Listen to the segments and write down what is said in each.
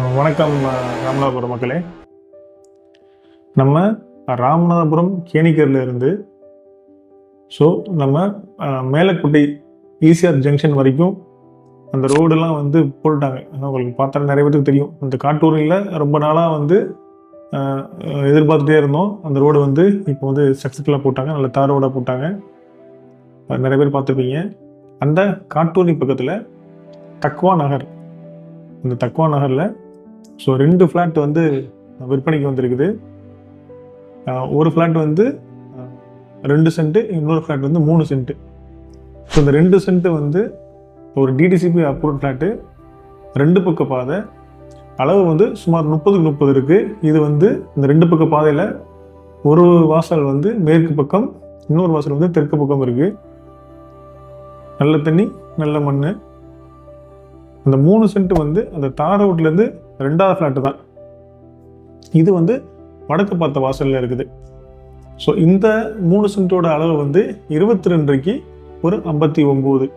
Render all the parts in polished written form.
வணக்கம் ராமநாதபுரம் மக்களே. நம்ம ராமநாதபுரம் கேணிக்கரில் இருந்து நம்ம மேலக்குட்டை ஈசிஆர் ஜங்ஷன் வரைக்கும் அந்த ரோடெல்லாம் போட்டாங்க. உங்களுக்கு பார்த்தா நிறைய பேருக்கு தெரியும். அந்த காட்டூரில் ரொம்ப நாளாக எதிர்பார்த்துட்டே இருந்தோம். அந்த ரோடு இப்போ சக்ஸஸ்ஃபுல்லாக போட்டாங்க. நல்ல தார் ரோடாக போட்டாங்க. நிறைய பேர் பார்த்துருப்பீங்க. அந்த காட்டூரி பக்கத்தில் தக்வா நகர், இந்த தக்வா நகரில் 2 ஃப்ளாட் விற்பனைக்கு வந்திருக்குது. ஒரு ஃப்ளாட் 2 சென்ட், இன்னொரு ஃப்ளாட் 3 சென்ட். ஸோ இந்த 2 சென்ட் ஒரு டிடிசிபி அப்ரூவ் ஃப்ளாட்டு, 2 பக்க பாதை, அளவு சுமார் 30க்கு 30 இருக்குது. இது இந்த 2 பக்க பாதையில் ஒரு வாசல் மேற்கு பக்கம், இன்னொரு வாசல் தெற்கு பக்கம் இருக்குது. நல்ல தண்ணி, நல்ல மண். அந்த 3 சென்ட் அந்த தார் ரோட்லேருந்து 2வது ஃப்ளாட்டு தான். இது வடக்கு பார்த்த வாசலில் இருக்குது. ஸோ இந்த 3 சென்ட்டோட அளவு 22 ஒரு 59.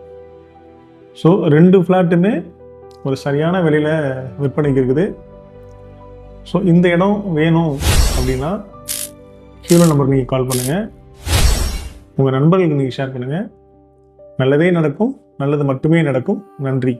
ஸோ 2 ஃப்ளாட்டுமே ஒரு சரியான விலையில் விற்பனைக்கு இருக்குது. ஸோ இந்த இடம் வேணும் அப்படின்னா கீழே நம்பருக்கு நீங்கள் கால் பண்ணுங்கள். உங்கள் நண்பர்களுக்கு நீங்கள் ஷேர் பண்ணுங்கள். நல்லதே நடக்கும், நல்லது மட்டுமே நடக்கும். நன்றி.